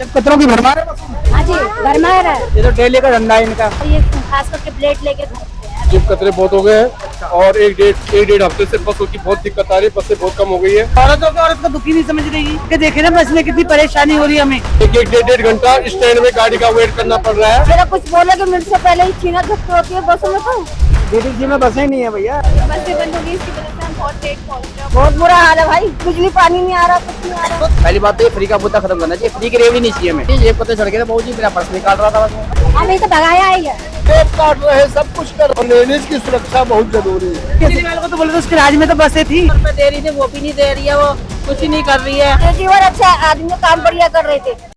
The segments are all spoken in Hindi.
जब कचरों की भरमार है बसों में। हाँ जी, भरमार है। ये तो डेली का धंधा है इनका। ये खास करके प्लेट लेके घूमते हैं। जब कचरे बहुत हो गए हैं और एक डेढ़ हफ्ते से बसों की बहुत दिक्कत आ रही है, बसें बहुत कम हो गई है। औरत का दुखी नहीं समझ रही कि देखे ना बस में कितनी परेशानी हो रही है हमें। एक डेढ़ घंटा स्टैंड में गाड़ी का वेट करना पड़ रहा है। मेरा कुछ बोले तो मिनट से पहले ही छीना झपटी होती है बसों में। तो डीडीसी में बसें नहीं है भैया। बसें बंद हो गई, इसकी वजह से हम बहुत लेट पहुंच रहे हैं। बहुत बुरा हाल है भाई, बिजली पानी नहीं आ रहा, कुछ नहीं आ रहा। पहली बात तो ये फ्री का मुद्दा खत्म करना चाहिए। फ्री की रेवड़ी नहीं चाहिए हमें। ये पता चढ़ गया बहुत जी, मेरा पर्स निकाल रहा था बस। हमें तो भगाया ही है। जेब काट रहे हैं, सब कुछ कर रहे हैं। लेडीज की सुरक्षा बहुत जरूरी है। केजरीवाल को तो बोले तो उसके राज में तो बसें थी। दे रही थी, वो भी नहीं दे रही है, वो कुछ नहीं कर रही है। केजरीवाल अच्छा आदमी काम बढ़िया कर रहे थे।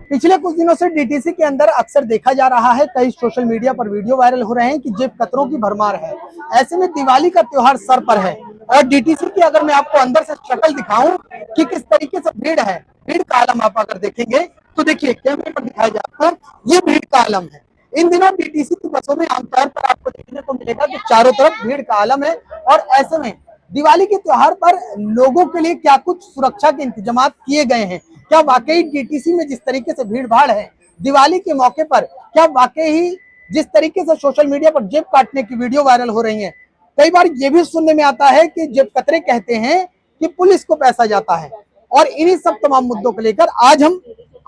पिछले कुछ दिनों से डीटीसी के अंदर अक्सर देखा जा रहा है, कई सोशल मीडिया पर वीडियो वायरल हो रहे हैं कि जेब कतरों की भरमार है। ऐसे में दिवाली का त्योहार सर पर है और डीटीसी की अगर मैं आपको अंदर से शक्ल दिखाऊं कि किस तरीके से भीड़ है, भीड़ का आलम आप अगर देखेंगे तो देखिए कैमरे पर दिखाया जाता है, ये भीड़ का आलम है। इन दिनों डीटीसी की बसों में आमतौर पर आपको देखने को मिलेगा कि चारों तरफ भीड़ का आलम है। और ऐसे में दिवाली के त्योहार पर लोगों के लिए क्या कुछ सुरक्षा के इंतजाम किए गए हैं, क्या वाकई डीटीसी में जिस तरीके से भीड़ भाड़ है दिवाली के मौके पर, क्या वाकई ही जिस तरीके से सोशल मीडिया पर जेब काटने की वीडियो वायरल हो रही है, कई बार ये भी सुनने में आता है कि जेब कतरे कहते हैं कि पुलिस को पैसा जाता है। और इन्हीं सब तमाम मुद्दों को लेकर आज हम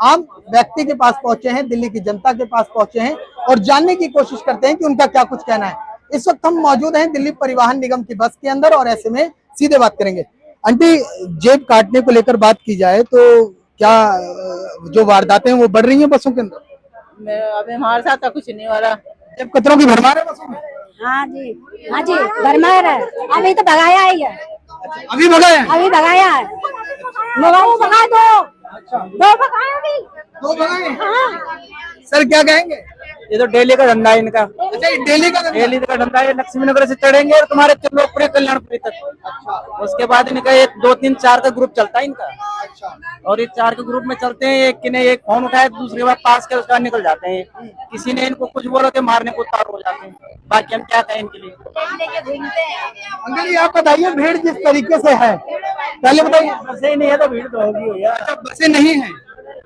आम व्यक्ति के पास पहुंचे हैं, दिल्ली की जनता के पास पहुंचे हैं और जानने की कोशिश करते हैं कि उनका क्या कुछ कहना है। इस वक्त हम मौजूद हैं दिल्ली परिवहन निगम की बस के अंदर और ऐसे में सीधे बात करेंगे। आंटी, जेब काटने को लेकर बात की जाए तो क्या जो वारदातें हैं वो बढ़ रही हैं बसों के अंदर? अभी हमारे साथ तो कुछ नहीं हो रहा। जेब कतरों की भरमार है बसों में। हाँ जी, हाँ जी, भरमार है। अभी तो भगाया ही है। अभी भगाया है? अभी भगाया है। मोबाइल भगा दो भगाए अभी। दो भगाए? हाँ। सर क्या कहेंगे? ये तो डेली का धंधा है इनका। अच्छा, ये डेली का धंधा? डेली का धंधा है। लक्ष्मी नगर से चढ़ेंगे और तुम्हारे त्रिलोकपुरी कल्याणपुरी तक। उसके बाद इनका एक 2 3 4 का ग्रुप चलता है इनका। और ये 4 के ग्रुप में चलते हैं। एक ने एक फोन उठाया, दूसरे के बाद पास के उसका निकल जाते हैं। किसी ने इनको कुछ बोला तो मारने को तैयार हो जाते हैं। बाकी हम क्या कहें इनके लिए। अंकल जी आप बताइए, भीड़ जिस तरीके से है, पहले बताइए। बसें नहीं है तो भीड़ तो होगी भैया। अच्छा, बसें नहीं है?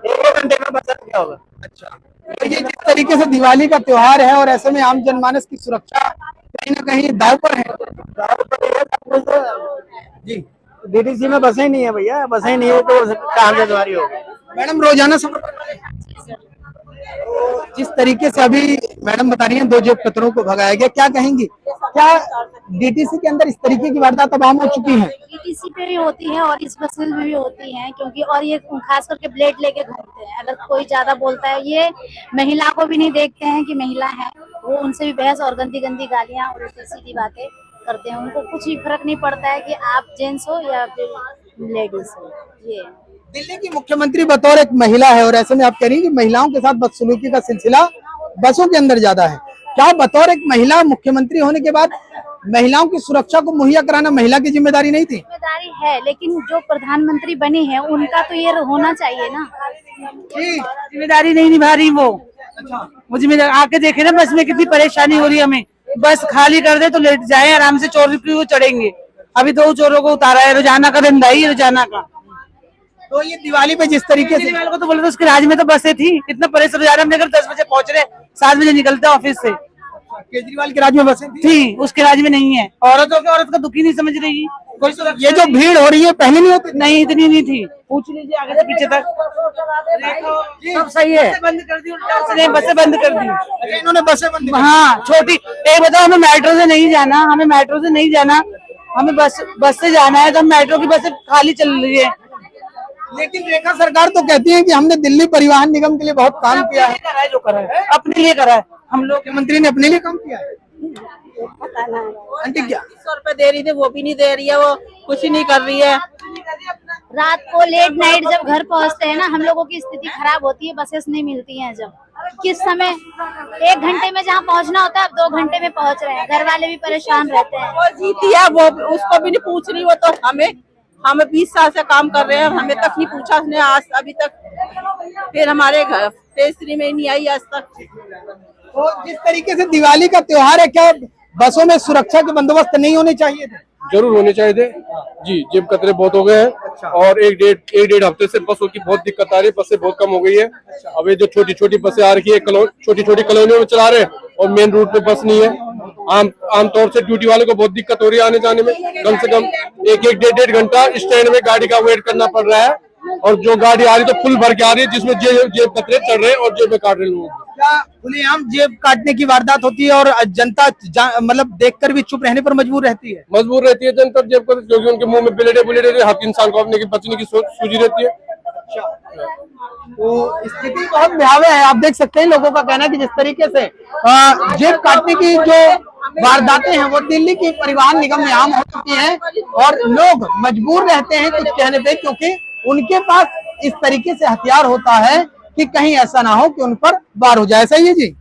1 घंटे में बस क्या होगा। अच्छा, तो ये जिस तरीके से दिवाली का त्योहार है और ऐसे में आम जनमानस की सुरक्षा कहीं ना कहीं दांव पर है। जी, डीटीसी में बसें नहीं है भैया। बसें नहीं है तो कहाँ से सवारी होगी। मैडम रोजाना सफर कर रहे हैं? तो जिस तरीके से अभी मैडम बता रही हैं 2 जेब कतरों को भगाया गया, क्या कहेंगी? क्या डीटीसी के अंदर इस तरीके की वारदात अब आम हो चुकी है? डीटीसी पे भी होती है और इस बस में भी होती है, क्योंकि और ये खास करके प्लेट लेके घूमते हैं। अगर कोई ज्यादा बोलता है, ये महिला को भी नहीं देखते हैं कि महिला है, वो उनसे भी बहस और गंदी गंदी गालियां और उल्टी सीधी बातें करते हैं। उनको कुछ भी फर्क नहीं पड़ता है कि आप जेंट्स हो या फिर लेडीज हो। ये दिल्ली की मुख्यमंत्री बतौर एक महिला है और ऐसे में आप कह रही हैं कि महिलाओं के साथ बदसलूकी का सिलसिला बसों के अंदर ज्यादा है। क्या बतौर एक महिला मुख्यमंत्री होने के बाद महिलाओं की सुरक्षा को मुहैया कराना महिला की जिम्मेदारी नहीं थी? जिम्मेदारी है, लेकिन जो प्रधानमंत्री बनी है उनका तो ये होना चाहिए ना। जिम्मेदारी नहीं निभा रही वो। वो जिम्मेदारी आके देखे ना बस में कितनी परेशानी हो रही है हमें। बस खाली कर दे तो लेट जाए आराम से, चोर क्यों चढ़ेंगे। अभी 2 चोरों को उतारा है। रोजाना का धंधा ही रोजाना का। तो ये दिवाली पे जिस तरीके से केजरीवाल को तो बोले तो उसके राज में तो बसें थी। कितना परेशान जा रहे हम। 10 बजे पहुंच रहे, 7 बजे निकलते ऑफिस से। केजरीवाल के राज्य में बसें थी, उसके राज में नहीं है। औरत का दुखी नहीं समझ रही। ये जो भीड़ हो रही है पहले नहीं होती? नहीं, इतनी नहीं थी। पूछ लीजिए आगे से पीछे तक। सब सही है। बंद कर दी, बसें बंद कर दी इन्होंने बसें बंद? हाँ, छोटी। एक बताओ, हमें मेट्रो से नहीं जाना, हमें बस से जाना है, तो हम मेट्रो की बसें खाली चल रही है। लेकिन रेखा सरकार तो कहती है कि हमने दिल्ली परिवहन निगम के लिए बहुत काम किया है। करा है, जो करा है अपने लिए करा है। हम लोग मुख्यमंत्री ने अपने लिए काम किया है। आंटी क्या 100 रुपए दे रही थी, वो भी नहीं दे रही है, वो कुछ नहीं कर रही है। रात को लेट नाइट जब घर पहुंचते हैं ना, हम लोगों की स्थिति खराब होती है। बसेस नहीं मिलती हैं। जब किस समय 1 घंटे में जहाँ पहुंचना होता है, अब 2 घंटे में पहुंच रहे हैं। घर वाले भी परेशान रहते हैं। वो जीती है, वो उसको भी नहीं पूछ रही, वो तो हमें हम 20 साल से काम कर रहे हैं, हमें तक नहीं पूछा उसने आज अभी तक। फिर हमारे घर पेस्ट्री में नहीं आई आज तक। तो जिस तरीके से दिवाली का त्योहार है, क्या बसों में सुरक्षा के बंदोबस्त नहीं होने चाहिए थे? जरूर होने चाहिए थे जी। जेब कतरे बहुत हो गए हैं और एक डेढ़ हफ्ते से बसों की बहुत दिक्कत आ रही है। बसें बहुत कम हो गई है। अब ये जो छोटी छोटी बसें आ रही है, छोटी छोटी कॉलोनियों में चला रहे हैं और मेन रूट पे बस नहीं है। आमतौर से ड्यूटी वाले को बहुत दिक्कत हो रही है आने जाने में। कम से कम एक डेढ़ घंटा स्टैंड में गाड़ी का वेट करना पड़ रहा है और जो गाड़ी आ रही है तो फुल भर के आ रही है, जिसमें जेब कतरे चढ़ रहे हैं और जेब में काट रहे लोग। क्या खुलेआम जेब काटने की वारदात होती है और जनता मतलब देखकर भी चुप रहने पर मजबूर रहती है? मजबूर रहती है जनता जेब कतरे, क्योंकि उनके मुंह में बुलेटे हर इंसान को अपने की बचने की सूझी रहती है। तो स्थिति बहुत भयावह है। आप देख सकते हैं, लोगों का कहना है कि जिस तरीके से जेब काटने की जो वारदातें हैं वो दिल्ली की परिवहन निगम में आम हो चुकी हैं और लोग मजबूर रहते हैं कुछ कहने पे, क्योंकि उनके पास इस तरीके से हथियार होता है कि कहीं ऐसा ना हो कि उन पर वार हो जाए। सही है जी?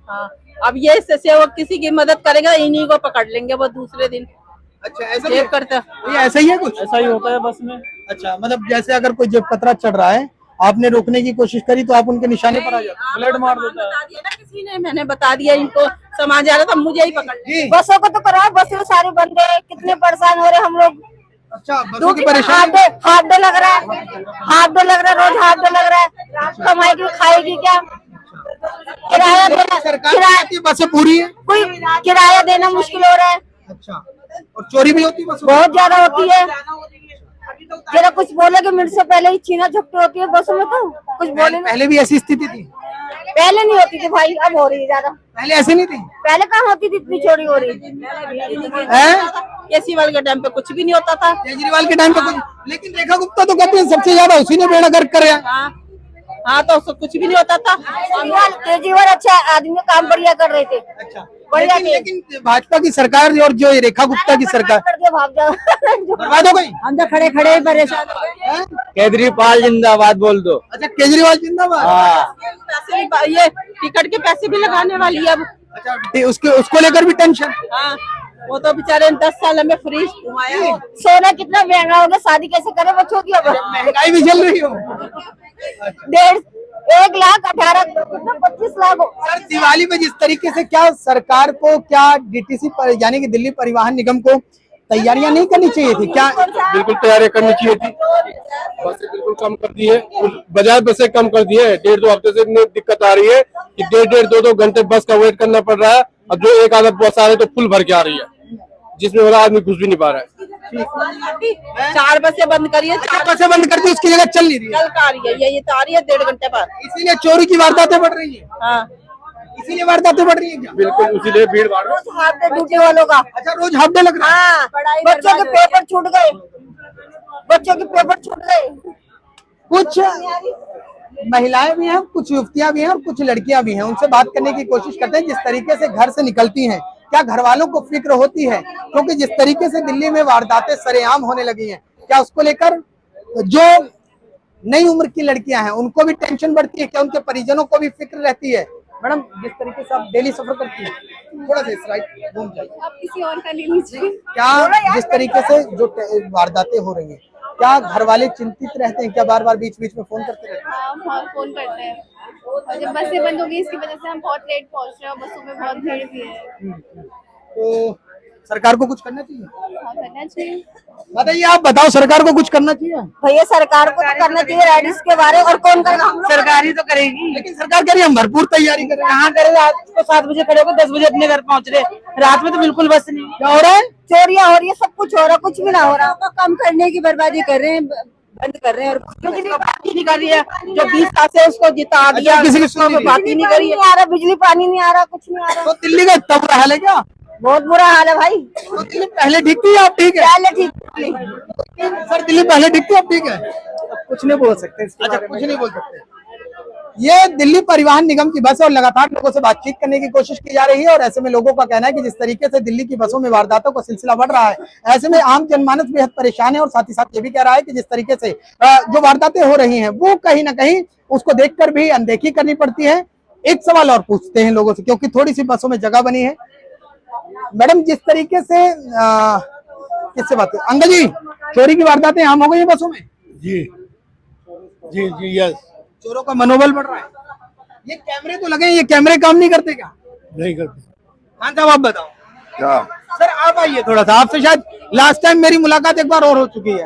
हाँ, अब ये इससे वो किसी की मदद करेगा, इन्हीं को पकड़ लेंगे वो दूसरे दिन। अच्छा, ऐसा जेब करते ये ऐसा ही है कुछ? ऐसा ही होता है बस में। अच्छा, मतलब जैसे अगर कोई जेब कतरा चढ़ रहा है, आपने रोकने की कोशिश करी तो आप उनके निशाने पर आ जाते? ब्लेड मार देता है। बता दिया ना किसी ने, मैंने बता दिया इनको, समाज आ रहा था मुझे ही पकड़ लिया। बसों को तो कराओ, बसें सारे बंद है, कितने परेशान हो रहे हम लोग। अच्छा, बसों की परेशानी। हाफ डे लग रहा है, हाफ डे लग रहा है, रोज हाफ डे लग रहा है। कमाएगी खाएगी क्या? किराया देना, सरकार की बसें पूरी है। कोई किराया देना मुश्किल हो रहा है। अच्छा, और चोरी भी होती है बसों? बहुत ज्यादा होती है। जरा कुछ बोलेगे मिनट से पहले ही छीना झपटी होती है बसों में। तो कुछ बोले ना, पहले भी ऐसी स्थिति थी? पहले नहीं होती थी भाई, अब हो रही है ज्यादा। पहले ऐसी नहीं थी? पहले कहाँ होती थी, इतनी चोरी हो रही हैं? केजरीवाल के टाइम पे कुछ भी नहीं होता था। केजरीवाल के टाइम पे कुछ, लेकिन रेखा गुप्ता तो कहते हैं सबसे ज्यादा उसी ने बेड़ा गर्क करे। हाँ, तो उसको कुछ भी नहीं होता था। केजरीवाल अच्छा आदमी, काम बढ़िया कर रहे थे। अच्छा, बढ़िया लेकिन भाजपा की सरकार और जो रेखा गुप्ता की सरकार करके भाग जाओ। बर्बाद हो गई। हम तो खड़े खड़े परेशान हो गए। केजरीवाल जिंदाबाद बोल दो। अच्छा, केजरीवाल जिंदाबाद। पैसे भी, ये टिकट के पैसे भी लगाने वाली है अब। अच्छा, उसको लेकर भी टेंशन? हाँ, वो तो बेचारे 10 साल हमें फ्री घुमाया। सोना कितना महंगा हो गया, शादी कैसे करे बच्चों की? अब महंगाई भी चल रही हो। 1,18,000 कितना 25 लाख हो। सर, दिवाली में जिस तरीके से क्या सरकार को, क्या डीटीसी पर यानी कि दिल्ली परिवहन निगम को तैयारियां नहीं करनी चाहिए थी क्या? बिल्कुल तैयारी करनी चाहिए थी। बसें बिल्कुल कम कर दी है, बजाय बसें कम कर दी है। 1.5-2 हफ्ते से इतनी दिक्कत आ रही है कि 1.5-2 घंटे बस का वेट करना पड़ रहा है। अब जो एक आधा बस आ रही है तो फुल भर के आ रही है, जिसमें वाला आदमी घुस भी नहीं पा रहा है। 4 बसें बंद करिए, 4 बसें बंद कर दी, उसकी जगह चल नहीं रही है। कल का आ रही है, ये तो आ रही है 1.5 घंटे बाद। इसीलिए चोरी की वारदातें बढ़ रही है। हाँ, इसीलिए वारदातें बढ़ रही है क्या? बिल्कुल, इसीलिए भीड़ भाड़। हाफ डे ड्यूटी वालों का। अच्छा, रोज हाफ डे लग रहा है। हाँ, बच्चों के पेपर छूट गए, बच्चों के पेपर छूट गए। कुछ महिलाएं भी हैं, कुछ युवतियां भी हैं और कुछ लड़कियां भी हैं। उनसे बात करने की कोशिश करते हैं। जिस तरीके से घर से निकलती हैं, क्या घर वालों को फिक्र होती है? क्योंकि जिस तरीके से दिल्ली में वारदातें सरेआम होने लगी हैं, क्या उसको लेकर जो नई उम्र की लड़कियां हैं उनको भी टेंशन बढ़ती है? क्या उनके परिजनों को भी फिक्र रहती है? मैडम, जिस तरीके से आप डेली सफर करती हैं, थोड़ा सा इस राइट घूम जाइए। आप किसी और का ले लीजिए। क्या जिस तरीके से जो वारदातें हो रही हैं, क्या घर वाले चिंतित रहते हैं? क्या बार बार बीच बीच में फोन करते रहते हैं? हाँ, बहुत फोन करते हैं। और जब बसें बंद होगी इसकी वजह से हम बहुत लेट पहुंच रहे हैं, बसों में बहुत भीड़ भी है। तो सरकार को कुछ करना चाहिए? हाँ, करना चाहिए। बताइए, आप बताओ, सरकार को कुछ करना चाहिए? भैया सरकार को तो करना चाहिए राइड्स के बारे, और कौन करेगा? सरकार ही तो करेगी। लेकिन सरकार कह रही है हम भरपूर तैयारी कर रहे हैं। कहाँ करे? रात को 7 बजे खड़े होकर 10 बजे अपने घर पहुँच रहे, रात में तो बिल्कुल बस नहीं। क्या हो रहा है? चोरियां हो रही है, सब कुछ हो रहा है, कुछ भी ना हो रहा। कम करने की बर्बादी कर रहे हैं, बंद कर रहे हैं। और बात ही नहीं कर रही है, जो 20 साल से उसको जिता दिया, किसी की सुन बात ही नहीं करी है। आ रहा, बिजली पानी नहीं आ रहा, कुछ नहीं आ रहा। तो दिल्ली का इतना बुरा हाल है क्या? बहुत बुरा हाल है भाई। तो दिल्ली पहले ठीक थी, आप ठीक है? पहले ठीक थी। सर, दिल्ली पहले ठीक थी, अब ठीक है? कुछ नहीं बोल सकते। अच्छा, कुछ नहीं बोल सकते। ये दिल्ली परिवहन निगम की बस है और लगातार लोगों से बातचीत करने की कोशिश की जा रही है। और ऐसे में लोगों का कहना है कि जिस तरीके से दिल्ली की बसों में वारदातों का सिलसिला बढ़ रहा है, ऐसे में आम जनमानस बेहद परेशान है। और साथ ही साथ ये भी कह रहा है कि जिस तरीके से जो वारदातें हो रही हैं वो कहीं ना कहीं उसको देखकर भी अनदेखी करनी पड़ती है। एक सवाल और पूछते हैं लोगों से, क्योंकि थोड़ी सी बसों में जगह बनी है। मैडम, जिस तरीके से किससे बात करें? अंकल जी, चोरी की वारदातें आम हो गई है बसों में? जी जी जी यस। चोरों का मनोबल बढ़ रहा है। ये कैमरे तो लगे हैं, ये कैमरे काम नहीं करते क्या? नहीं करते। हाँ साहब आप बताओ। क्या सर आप आइए थोड़ा सा, आपसे शायद लास्ट टाइम मेरी मुलाकात एक बार और हो चुकी है।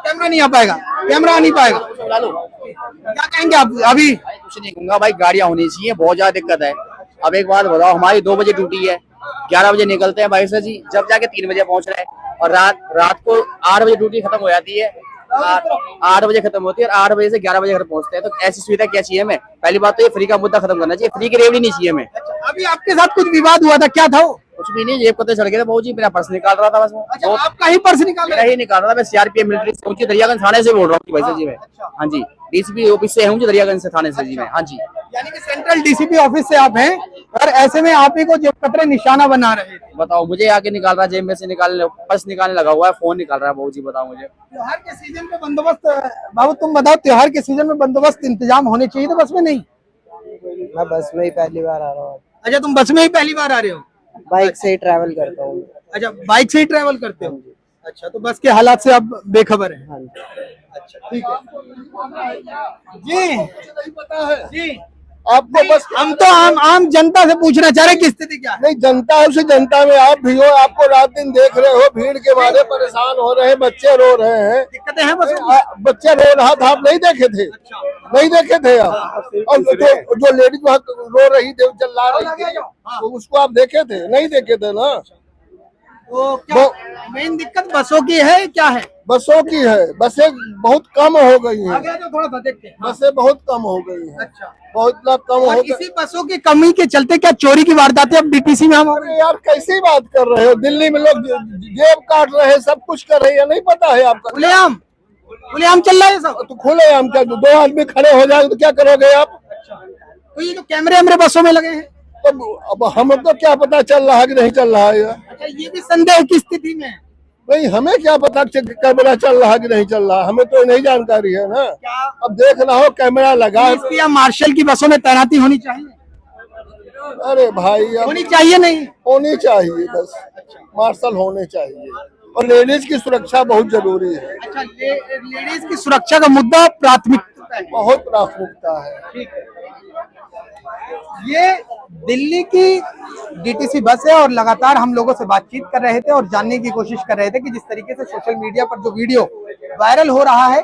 कैमरा नहीं आ पाएगा, कैमरा आ नहीं पाएगा, क्या कहेंगे आप अभी? कुछ नहीं कहूंगा भाई, गाड़ियां होनी चाहिए, बहुत ज्यादा दिक्कत है। अब एक बात बताओ, हमारी 2 बजे ड्यूटी है, 11 बजे निकलते हैं भाई सर जी, जब जाके 3 बजे पहुंच रहे हैं, और रात को 8 बजे ड्यूटी खत्म हो जाती है, 8 बजे खत्म होती है और 8 बजे से 11 बजे घर पहुंचते हैं। तो ऐसी सुविधा क्या चाहिए हमें? पहली बात तो ये फ्री का मुद्दा खत्म करना चाहिए, फ्री की रेवड़ी नहीं चाहिए हमें। अभी आपके साथ कुछ विवाद हुआ था, क्या था वो? कुछ भी नहीं, जेब कतरे चढ़ गए थे बहू जी, मेरा पर्स निकाल रहा था बस वो। अच्छा, आपका ही पर्स निकाल मेरा ही निकाल रहा था, मैं सीआरपीएफ मिलिट्री से हूँ, दरियागंज थाने से बोल रहा हूँ भाई सर जी मैं। हाँ जी, डीसीपी ऑफिस से हूँ, दरियागंज से थाने से जी मैं। हाँ जी, यानी कि सेंट्रल डीसीपी ऑफिस से आप हैं, और ऐसे में आप ही को जेब कतरे निशाना बना रहे थे। बताओ, मुझे आके निकाल रहा है, जेब में से निकालने, पर्स निकालने लगा हुआ है, फोन निकाल रहा है बहू जी, बताओ मुझे। त्योहार के सीजन में बंदोबस्त, बाबू तुम बताओ, त्योहार के सीजन में बंदोबस्त इंतजाम होने चाहिए थे बस में? नहीं, मैं बस में ही पहली बार आ रहा हूँ। अच्छा तुम बस में ही पहली बार आ रहे हो? बाइक से ही ट्रैवल करता हूँ। अच्छा, बाइक से ही ट्रैवल करते हो? अच्छा, तो बस के हालात से आप बेखबर हैं। हाँ जी। अच्छा ठीक है जी। पता है जी, आपको बस हम तो आम जनता से पूछना चाह रहे हैं कि स्थिति क्या है। नहीं, जनता है, उसी जनता में आप भी हो। आपको रात दिन देख रहे हो, भीड़ के मारे परेशान हो रहे हैं, बच्चे रो रहे हैं। दिक्कतें हैं बस में? बच्चे रो रहा था, आप नहीं देखे थे? नहीं देखे थे आप? और जो लेडीज वहाँ रो रही थी, चिल्ला रही थी, तो उसको आप देखे थे? नहीं देखे थे ना। तो क्या मेन दिक्कत बसों की है, क्या है? बसों की है, बसें बहुत कम हो गई हैं, आगे तो थोड़ा सा देखते हैं। बसें बहुत कम हो गई हैं। अच्छा, बहुत ना कम और हो गई। इसी बसों की कमी के चलते क्या चोरी की वारदातें अब डीटीसी में हम हो रही अरे यार कैसी बात कर रहे हो? दिल्ली में लोग जेब काट रहे हैं, सब कुछ कर रहे हैं, नहीं पता है आपका? खुलेआम खुलेआम चल रहा है सब? तो खुले हम क्या, 2 आदमी खड़े हो जाए तो क्या करोगे आप? तो ये जो कैमरे हमरे बसों में लगे हैं, तो अब हम तो क्या पता चल रहा है कि नहीं चल रहा है? अच्छा ये भी संदेह की स्थिति में है। नहीं, हमें क्या पता कैमरा चल रहा है कि नहीं चल रहा, हमें तो नहीं जानकारी है ना। क्या अब देख रहा हो कैमरा लगा है। पुलिस की या मार्शल की बसों में तैनाती होनी चाहिए? अरे भाई अब होनी चाहिए नहीं? होनी चाहिए, बस मार्शल होने चाहिए, और लेडीज की सुरक्षा बहुत जरूरी है। अच्छा, लेडीज की सुरक्षा का मुद्दा प्राथमिकता है। बहुत प्राथमिकता है। ठीक है, ये दिल्ली की डीटीसी बस है और लगातार हम लोगों से बातचीत कर रहे थे और जानने की कोशिश कर रहे थे कि जिस तरीके से सोशल मीडिया पर जो वीडियो वायरल हो रहा है,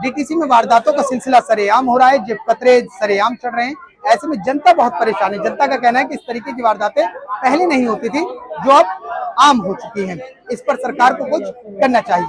डीटीसी में वारदातों का सिलसिला सरेआम हो रहा है, जेब कतरे सरेआम चढ़ रहे हैं, ऐसे में जनता बहुत परेशान है। जनता का कहना है कि इस तरीके की वारदातें पहले नहीं होती थी, जो अब आम हो चुकी हैं। इस पर सरकार को कुछ करना चाहिए।